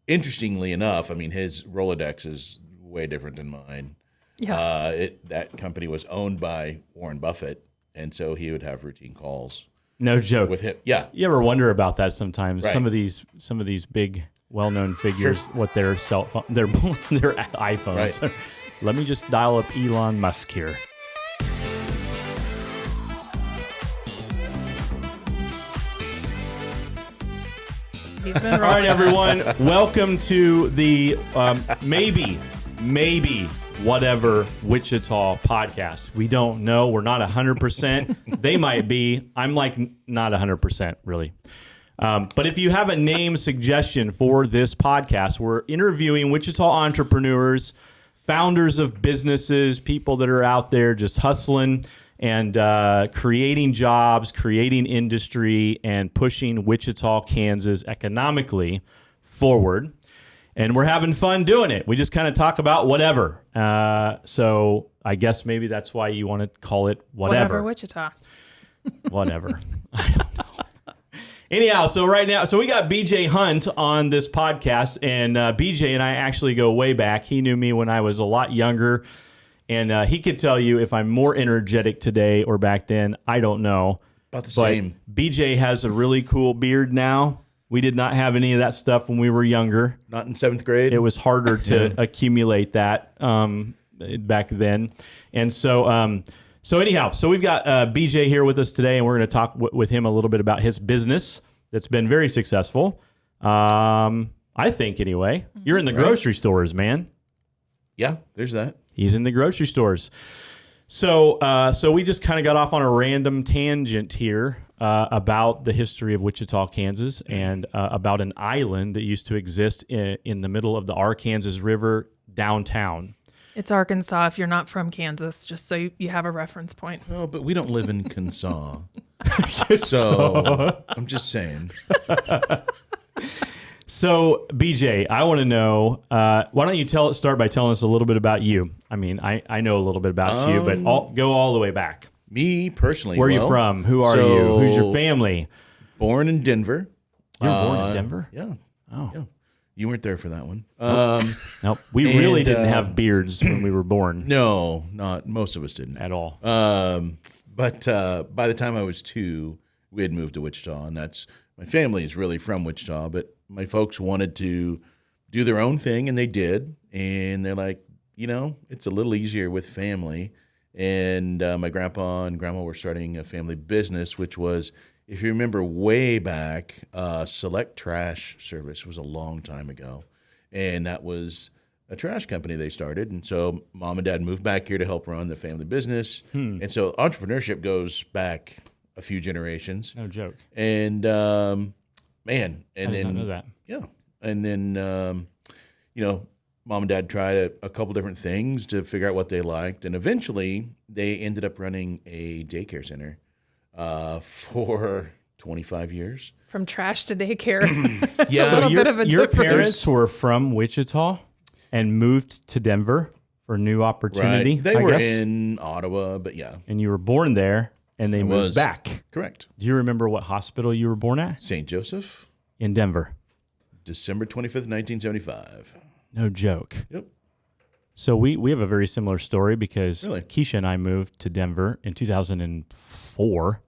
interestingly enough, I mean, his Rolodex is way different than mine. Yeah. That company was owned by Warren Buffett, and so he would have routine calls. No joke. With him. Yeah. You ever wonder about that sometimes? Right. Some of these big, well-known figures, what their cell phone, their iPhones. Right. Let me just dial up Elon Musk here. He's been All right, everyone. Welcome to the maybe, whatever Wichita podcast. We don't know. We're not 100%. They might be. I'm like not 100% really. But if you have a name suggestion for this podcast, we're interviewing Wichita entrepreneurs, founders of businesses, people that are out there just hustling and creating jobs, creating industry, and pushing Wichita, Kansas economically forward. And we're having fun doing it. We just kind of talk about whatever. So I guess maybe that's why you want to call it whatever. Whatever Wichita. Whatever. I don't know. Anyhow, so right now, we got BJ Hunt on this podcast, and BJ and I actually go way back. He knew me when I was a lot younger, and he could tell you if I'm more energetic today or back then. I don't know. About the same. BJ has a really cool beard now. We did not have any of that stuff when we were younger. Not in 7th grade. It was harder to accumulate that back then. And so anyhow, we've got BJ here with us today, and we're going to talk with him a little bit about his business that's been very successful. I think, anyway. You're in the grocery stores, man. Yeah, there's that. He's in the grocery stores. So we just kind of got off on a random tangent here about the history of Wichita, Kansas, and about an island that used to exist in the middle of the Arkansas River downtown. It's Arkansas if you're not from Kansas, just so you have a reference point. Oh, but we don't live in Kansas. So I'm just saying. So, BJ, I want to know, why don't you start by telling us a little bit about you? I mean, I know a little bit about you, but go all the way back. Me, personally. Where are you from? Who are you? Who's your family? Born in Denver. You're born in Denver? Yeah. Oh. Yeah. You weren't there for that one. Nope. We really didn't have beards when we were born. No, most of us didn't. At all. But by the time I was 2, we had moved to Wichita, and my family is really from Wichita, but my folks wanted to do their own thing, and they did. And they're like, it's a little easier with family. And my grandpa and grandma were starting a family business, which was, if you remember way back, Select Trash Service was a long time ago. And that was a trash company they started. And so mom and dad moved back here to help run the family business. And so entrepreneurship goes back a few generations. No joke. And I did not know that. Yeah. And then, mom and dad tried a couple different things to figure out what they liked. And eventually they ended up running a daycare center for 25 years. From trash to daycare. Yeah. A little bit of a Your difference. parents were from Wichita and moved to Denver for new opportunity, Right. They I were guess. in Ottawa, but yeah. And you were born there, and they moved back. Correct. Do you remember what hospital you were born at? St. Joseph, In Denver. December 25th, 1975. No joke. Yep. So we have a very similar story because Really? Keisha and I moved to Denver in 2004.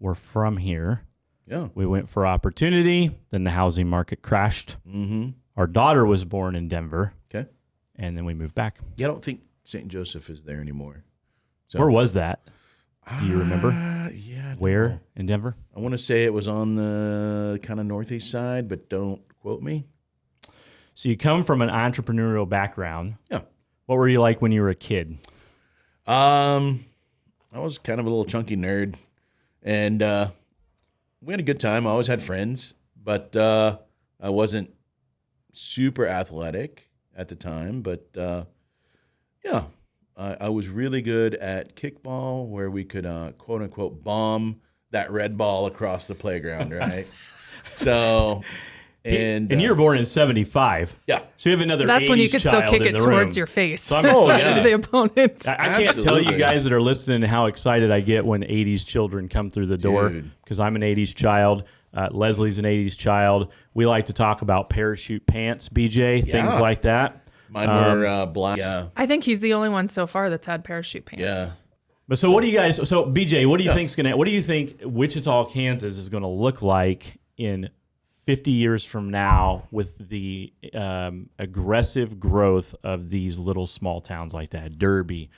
We're from here. Yeah. We went for opportunity. Then the housing market crashed. Mm-hmm. Our daughter was born in Denver. Okay. And then we moved back. Yeah, I don't think St. Joseph is there anymore. So, Where was that? Do you remember? Yeah. Where in Denver? I want to say it was on the kind of northeast side, but don't quote me. So you come from an entrepreneurial background. Yeah. What were you like when you were a kid? I was kind of a little chunky nerd, and we had a good time. I always had friends, but I wasn't super athletic at the time. But yeah, I was really good at kickball, where we could quote unquote bomb that red ball across the playground, right? So. And you were born in 75. Yeah. So you have another That's when you 80s could still child kick in it the towards room. your face. So I'm excited. To the opponents. I can't tell Absolutely. you guys that are listening how excited I get when 80s children come through the door, Dude. because I'm an 80s child. Leslie's an 80s child. We like to talk about parachute pants, BJ, things like that. Mine were black. Yeah. I think he's the only one so far that's had parachute pants. Yeah. But so what do you guys? So BJ, what do you think's gonna? What do you think Wichita, Kansas is going to look like in 50 years from now with the aggressive growth of these little small towns like that? Derby,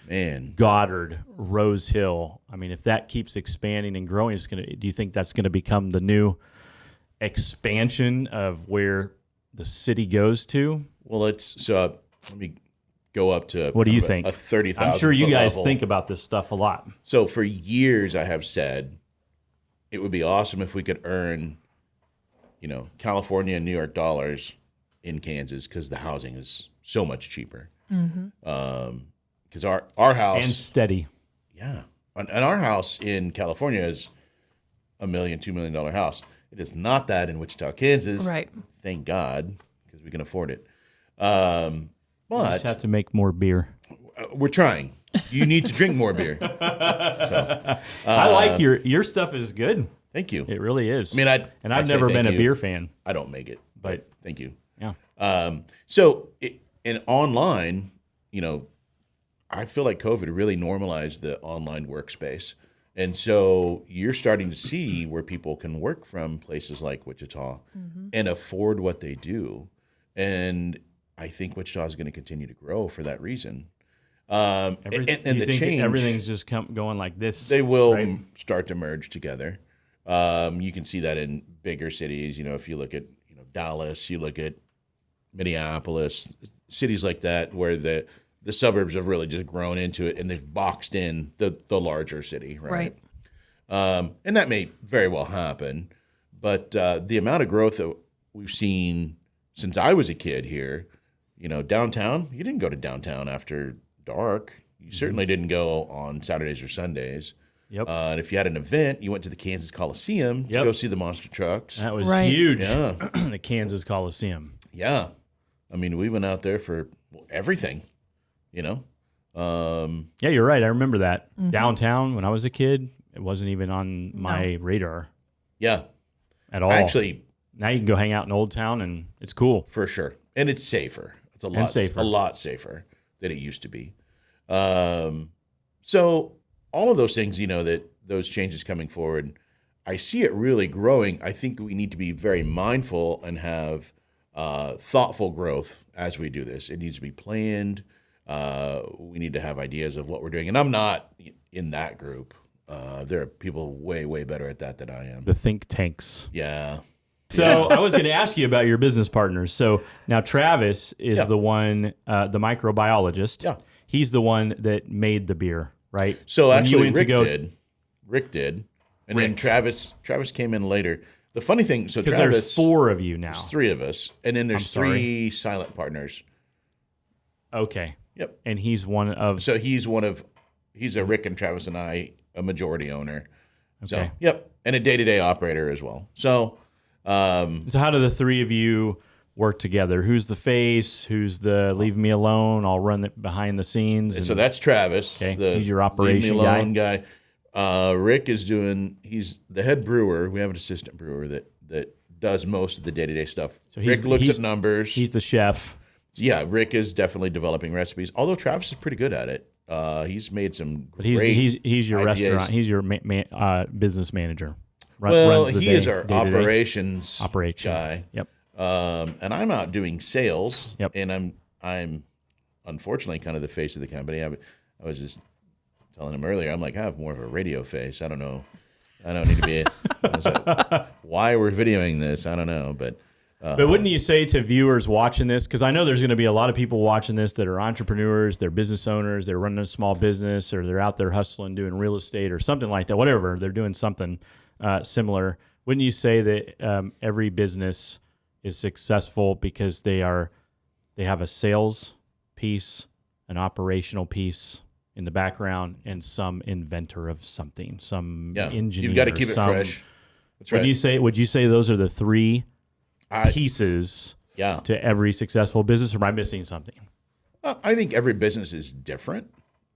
Goddard, Rose Hill. I mean, if that keeps expanding and growing, do you think that's going to become the new expansion of where the city goes to? Well, let me go up to what do you think? A 30,000. I'm sure you guys level. think about this stuff a lot. So for years, I have said it would be awesome if we could earn, California and New York dollars in Kansas because the housing is so much cheaper. Because our house and steady, and our house in California is $1 million, $2 million house. It is not that in Wichita, Kansas. Right. Thank God, because we can afford it. But just have to make more beer. We're trying. You need to drink more beer. So, I like your stuff is good. Thank you. It really is. I mean, I've never been a beer fan. I don't make it, but thank you. Yeah. So in online, I feel like COVID really normalized the online workspace. And so you're starting to see where people can work from places like Wichita and afford what they do. And I think Wichita is going to continue to grow for that reason. And the change, everything's just going like this. They will start to merge together. You can see that in bigger cities. If you look at Dallas, you look at Minneapolis, cities like that, where the suburbs have really just grown into it, and they've boxed in the larger city, right? And that may very well happen, but the amount of growth that we've seen since I was a kid here, downtown, you didn't go to downtown after dark. You certainly didn't go on Saturdays or Sundays. Yep. And if you had an event, you went to the Kansas Coliseum to go see the monster trucks. That was huge. Yeah. The Kansas Coliseum. Yeah. I mean, we went out there for everything, Yeah, you're right. I remember that. Downtown, when I was a kid, it wasn't even on my radar. Yeah. At all. Actually, now you can go hang out in Old Town, and it's cool. For sure. And it's safer. It's a lot safer than it used to be. So all of those things, that those changes coming forward, I see it really growing. I think we need to be very mindful and have thoughtful growth as we do this. It needs to be planned. We need to have ideas of what we're doing. And I'm not in that group. There are people way, way better at that than I am. The think tanks. Yeah. So I was going to ask you about your business partners. So now Travis is the one, the microbiologist. Yeah. He's the one that made the beer, right? So When actually, you went Rick did. And then Travis came in later. The funny thing, so because Travis, there's 4 of you now. there's 3 of us, and then there's 3 silent partners. Okay. Yep. And he's one of. So he's a Rick and Travis and I, a majority owner. So, Okay. yep. And a day-to-day operator as well. So, So how do the 3 of you work together? Who's the face? Who's the leave me alone? I'll run it behind the scenes. so that's Travis. Okay. He's your leave operation me alone guy. Rick he's the head brewer. We have an assistant brewer that does most of the day-to-day stuff. So Rick looks at numbers. He's the chef. Yeah, Rick is definitely developing recipes, although Travis is pretty good at it. He's made some But great he's your ideas. restaurant. He's your business manager. He is our operations guy. Yep. And I'm out doing sales. Yep. And I'm unfortunately kind of the face of the company. I was just telling him earlier. I'm like, I have more of a radio face. I don't know. I don't need to be. I was like, why we're videoing this? I don't know, but wouldn't you say to viewers watching this, because I know there's going to be a lot of people watching this that are entrepreneurs, they're business owners, they're running a small business, or they're out there hustling, doing real estate or something like that, whatever, they're doing something similar. Wouldn't you say that every business is successful because they have a sales piece, an operational piece in the background, and some inventor of something, some engineer? You've got to keep it fresh. That's right. Would you say those are the 3 pieces to every successful business, or am I missing something? I think every business is different.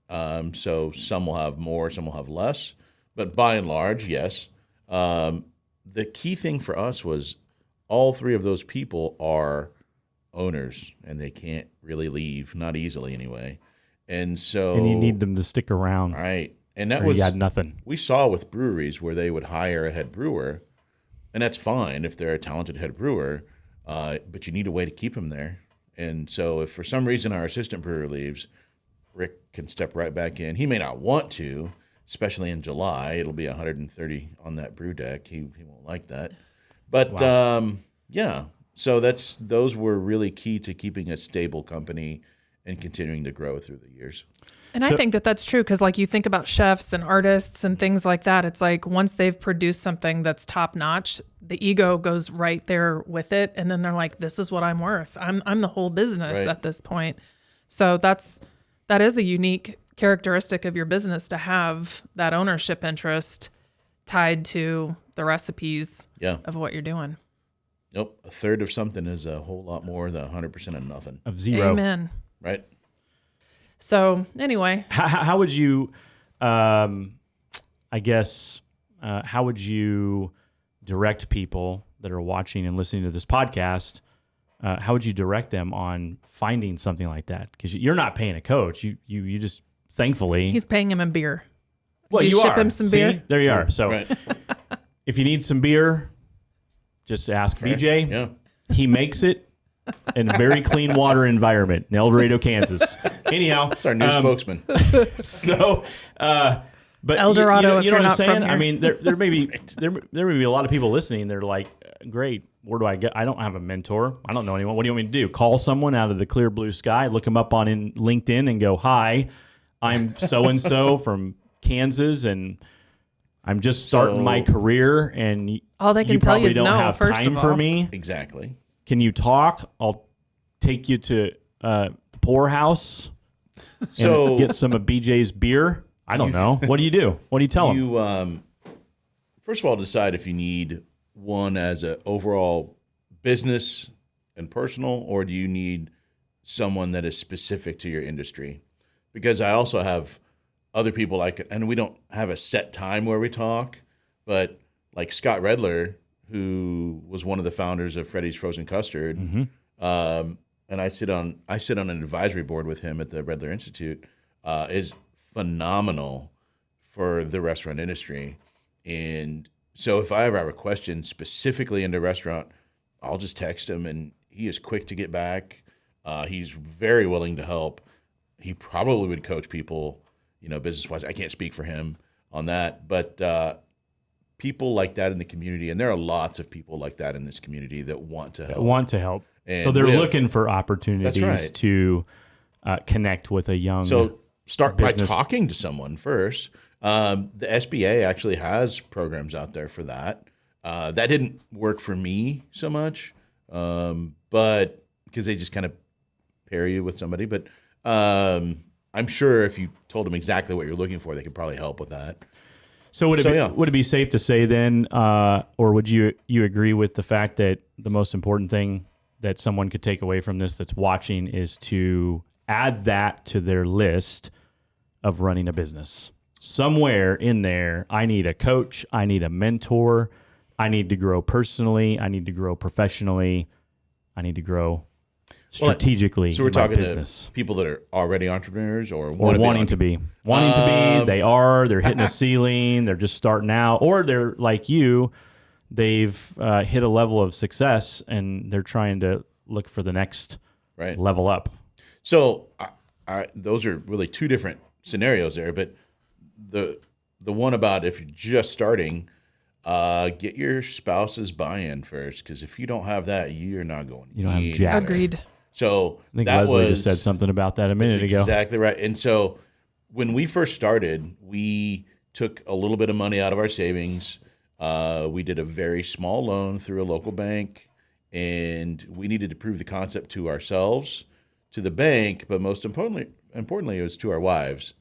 So some will have more, some will have less. But by and large, yes. the key thing for us was all three of those people are owners, and they can't really leave, not easily anyway. And so, And you need them to stick around. right? And that Or was you got nothing. we saw with breweries where they would hire a head brewer, and that's fine if they're a talented head brewer, but you need a way to keep them there. And so, if for some reason our assistant brewer leaves, Rick can step right back in. He may not want to, especially in July. It'll be 130 on that brew deck. He won't like that. But yeah, so those were really key to keeping a stable company and continuing to grow through the years. And I think that that's true because, like, you think about chefs and artists and things like that. It's like once they've produced something that's top notch, the ego goes right there with it, and then they're like, "This is what I'm worth. I'm the whole business Right. at this point." So that is a unique characteristic of your business to have that ownership interest tied to the recipes Yeah. of what you're doing. Nope. A third of something is a whole lot more than 100% of nothing, Of zero. Amen. right? So anyway, How would you, how would you direct people that are watching and listening to this podcast? How would you direct them on finding something like that? Because you're not paying a coach. You just, thankfully. he's paying him in beer. Well, do you ship are. him some See? beer? There you are. So Right. if you need some beer, just ask BJ. Yeah. He makes it in a very clean water environment in El Dorado, Kansas. Anyhow, It's our new spokesman. so, but El Dorado, if you know you're what I'm not saying? from here. I mean, there may be there may be a lot of people listening. They're like, great. Where do I get? I don't have a mentor. I don't know anyone. What do you want me to do? Call someone out of the clear blue sky, look them up on LinkedIn, and go, "Hi, I'm so and so from Kansas, and I'm just starting my career, and All they can you tell you probably is don't no, have first time of for all." me. Exactly. Can you talk? I'll take you to the poorhouse So and get some of BJ's beer. I don't know. What do you do? What do you tell them? you first of all decide if you need one as an overall business and personal, or do you need someone that is specific to your industry? Because I also have other people and we don't have a set time where we talk, but like Scott Redler, who was one of the founders of Freddy's Frozen Custard, and I sit on an advisory board with him at the Redler Institute, is phenomenal for the restaurant industry. And so if I ever have a question specifically into restaurant, I'll just text him, and he is quick to get back. He's very willing to help. He probably would coach people, business-wise. I can't speak for him on that, but people like that in the community, and there are lots of people like that in this community that want to help. And so they're live. looking for opportunities right. to connect with a young. So start by business. talking to someone first. The SBA actually has programs out there for that. That didn't work for me so much, but because they just kind of pair you with somebody. But I'm sure if you told them exactly what you're looking for, they could probably help with that. So would it be safe to say then, or would you agree with the fact that the most important thing that someone could take away from this that's watching is to add that to their list of running a business? Somewhere in there, I need a coach, I need a mentor, I need to grow personally, I need to grow professionally, I need to grow strategically. So we're in my talking business. to people that are already entrepreneurs or Wanting to be. They're hitting a ceiling, they're just starting out, or they're like you, they've hit a level of success and they're trying to look for the next level up. So those are really two different scenarios there, but the one about if you're just starting, get your spouse's buy-in first, because if you don't have that, you're not going. You don't have jack. Agreed. So I think Leslie just said something about that a minute ago. Exactly right. And so when we first started, we took a little bit of money out of our savings. We did a very small loan through a local bank, and we needed to prove the concept to ourselves, to the bank, but most importantly, it was to our wives.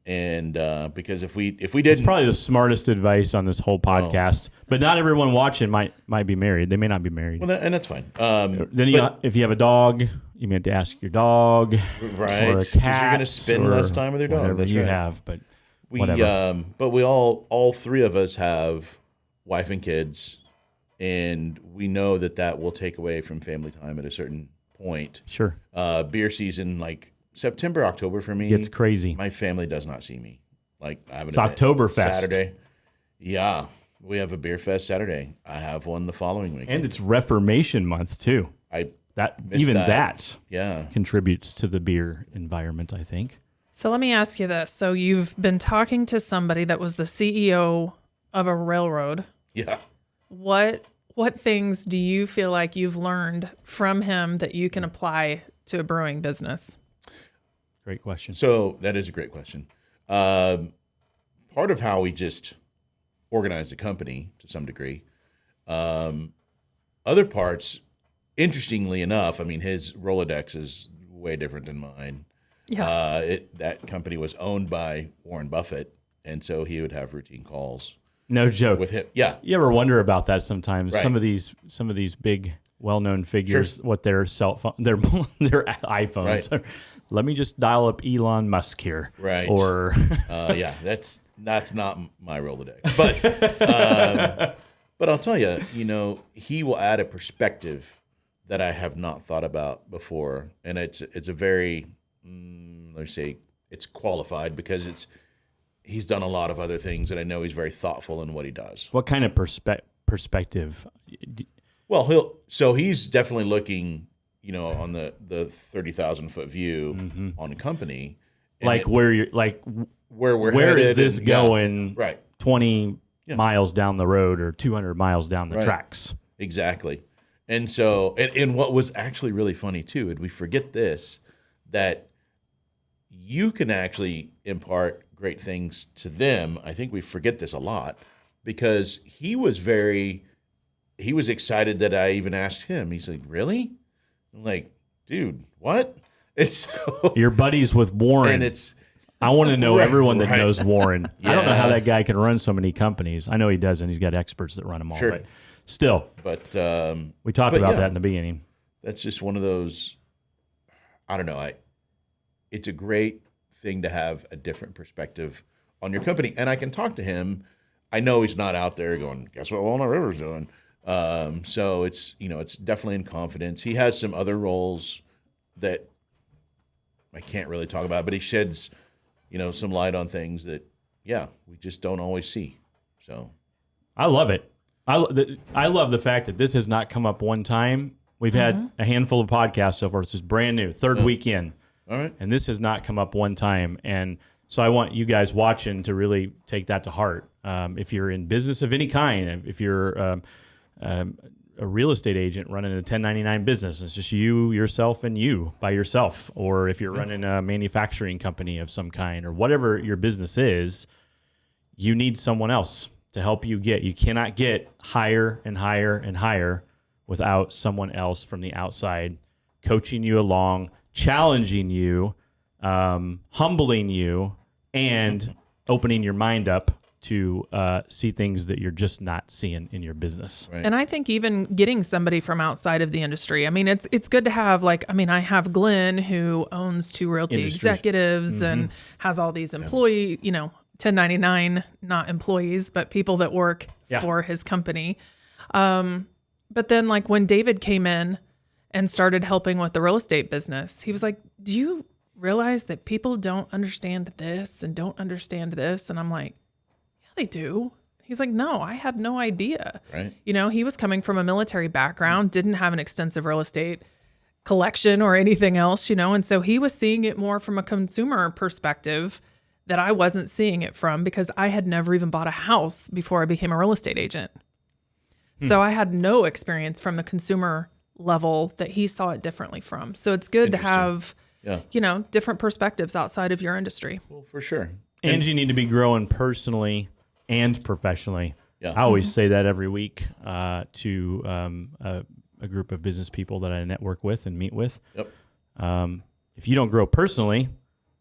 And because if we didn't, it's probably the smartest advice on this whole podcast. But not everyone watching might be married. They may not be married. well, and that's fine. If you have a dog, you may have to ask your dog, right? or a Because cat, you're going to spend or less time with your dog. whatever That's you right. have. But We whatever. but we all three of us have wife and kids, and we know that will take away from family time at a certain point. Sure. Beer season, like September, October for me, It's crazy. My family does not see me. Like I have an It's event Oktoberfest. Saturday. Yeah, we have a beer fest Saturday. I have one the following week, And it's Reformation Month too. That yeah contributes to the beer environment, I think. So let me ask you this. So you've been talking to somebody that was the CEO of a railroad. yeah. What things do you feel like you've learned from him that you can apply to a brewing business? Great question. So that is a great question. Part of how we just organize the company to some degree. Other parts, interestingly enough, I mean, his Rolodex is way different than mine. Yeah. That company was owned by Warren Buffett, and so he would have routine calls No joke. with him. Yeah, You ever wonder about that sometimes? Right. Some of these big, well-known figures, what their cell phone, their iPhones. Right. Let me just dial up Elon Musk here. Right. Or yeah, that's not my Rolodex, but I'll tell you, he will add a perspective that I have not thought about before, and it's a very let's say it's qualified because he's done a lot of other things, and I know he's very thoughtful in what he does. what kind of perspective? Well, he's definitely looking, on the 30,000 foot view on a company, and Like where you're like, where we're where is headed this and- going? Yeah, right. 20 miles down the road or 200 miles down the Right. tracks. Exactly. And so, and what was actually really funny too, and we forget this, that you can actually impart great things to them. I think we forget this a lot because he was excited that I even asked him. He's like, really? I'm like, dude, what? It's so, Your buddies with Warren. and I want to know Right, everyone that right. knows Warren. I don't know how Yeah. that guy can run so many companies. I know he doesn't. He's got experts that run them all. Sure. But still, but we talked but about yeah. that in the beginning. that's just one of those, I don't know. It's a great thing to have a different perspective on your company. And I can talk to him. I know he's not out there going, guess what Walnut River's doing? So it's definitely in confidence. He has some other roles that I can't really talk about, but he sheds, some light on things that, we just don't always see. So I love it. I love the fact that this has not come up one time. We've had a handful of podcasts so far. This is brand new, third week in. all right. And this has not come up one time. And so I want you guys watching to really take that to heart. If you're in business of any kind, if you're a real estate agent running a 1099 business, it's just you, yourself, and you by yourself. Or if you're running a manufacturing company of some kind or whatever your business is, you need someone else to help you get. You cannot get higher and higher and higher without someone else from the outside coaching you along, challenging you, humbling you, and opening your mind up to see things that you're just not seeing in your business. Right. And I think even getting somebody from outside of the industry, I mean, it's good to have I have Glenn who owns 2 realty Industries. executives and has all these employee, 1099, not employees, but people that work for his company. But then when David came in and started helping with the real estate business, he was like, do you realize that people don't understand this and don't understand this? And I'm like, yeah, they do. He's like, no, I had no idea. Right. He was coming from a military background, didn't have an extensive real estate collection or anything else, and so he was seeing it more from a consumer perspective that I wasn't seeing it from because I had never even bought a house before I became a real estate agent. So I had no experience from the consumer level that he saw it differently from. So it's good to have, different perspectives outside of your industry. Well, for sure. And you need to be growing personally and professionally. Yeah. I always say that every week to a group of business people that I network with and meet with. Yep. If you don't grow personally,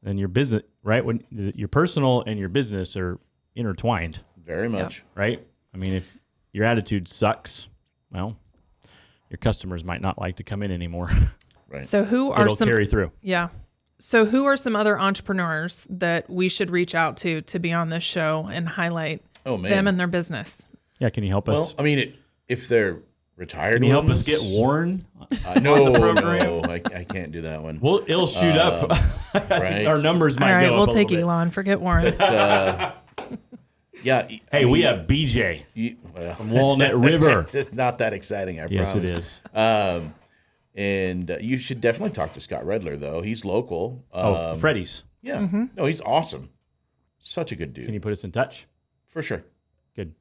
then your business, right? When your personal and your business are intertwined, Very much. right? I mean, if your attitude sucks, well, your customers might not like to come in anymore. Right. So who are It'll some carry through. Yeah. So who are some other entrepreneurs that we should reach out to be on this show and highlight Oh man. them and their business? Yeah, can you help us? Well, I mean, if they're retired, Can you help us ones, get Warren? No, I can't do that one. Well, it'll shoot up. Right. Our numbers might All right, go we'll up a take little bit. Elon. Forget Warren. Yeah. Hey, we have BJ well, from Walnut River. It's not that exciting, I Yes, promise. it is. And you should definitely talk to Scott Redler, though. He's local. Freddie's. Yeah. No, he's awesome. Such a good dude. Can you put us in touch? For sure. Good.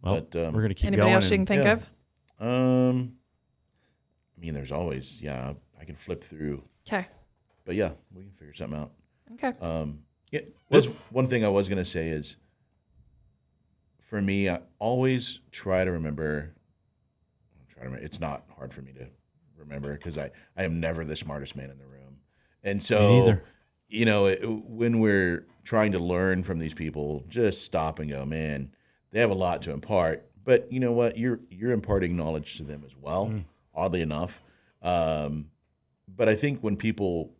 Well, But, we're going to keep Anybody going. else you can think yeah. of? I mean, there's always, I can flip through. Okay. But yeah, we can figure something out. Okay. One thing I was going to say is, for me, I always try to remember. It's not hard for me to remember because I am never the smartest man in the room, and so when we're trying to learn from these people, just stop and go, man, they have a lot to impart. But you know what? You're imparting knowledge to them as well. Oddly enough, but I think when people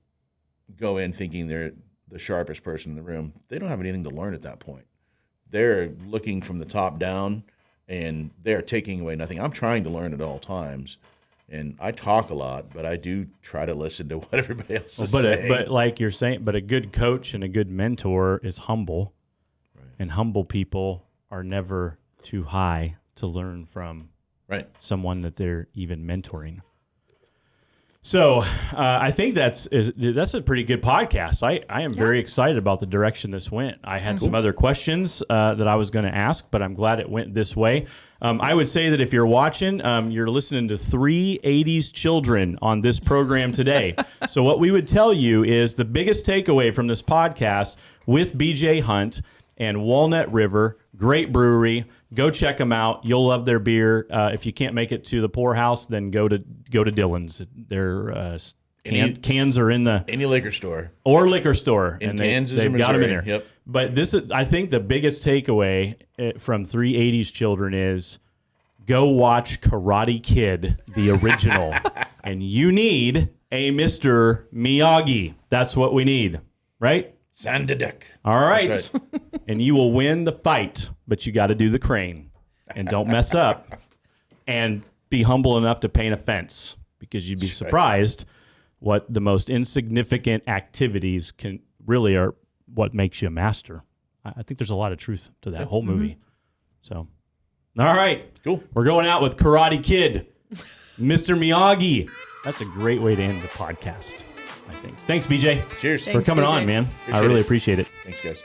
go in thinking they're the sharpest person in the room, they don't have anything to learn at that point. They're looking from the top down, and they're taking away nothing. I'm trying to learn at all times, and I talk a lot, but I do try to listen to what everybody else is saying. But like you're saying, but a good coach and a good mentor is humble, and humble people are never too high to learn from someone that they're even mentoring. So I think that's a pretty good podcast. I am very excited about the direction this went. I had some other questions that I was going to ask, but I'm glad it went this way. I would say that if you're watching, you're listening to 3 80s children on this program today. So what we would tell you is the biggest takeaway from this podcast with BJ Hunt and Walnut River, great brewery. Go check them out. You'll love their beer. If you can't make it to the Poorhouse, then go to Dillon's. Their cans are in the any liquor store in Kansas or they've got them in Missouri. there. Yep. But this is, I think, the biggest takeaway from 3 80s children is go watch Karate Kid, the original, and you need a Mr. Miyagi. That's what we need, right? Sandadek. All right. That's right. And you will win the fight, but you got to do the crane. And don't mess up. And be humble enough to paint a fence, because you'd be surprised what the most insignificant activities can really are what makes you a master. I think there's a lot of truth to that whole movie. So, all right. Cool. We're going out with Karate Kid, Mr. Miyagi. That's a great way to end the podcast, I think. Thanks, BJ. Cheers. For coming on, man. I really appreciate it. Thanks, guys.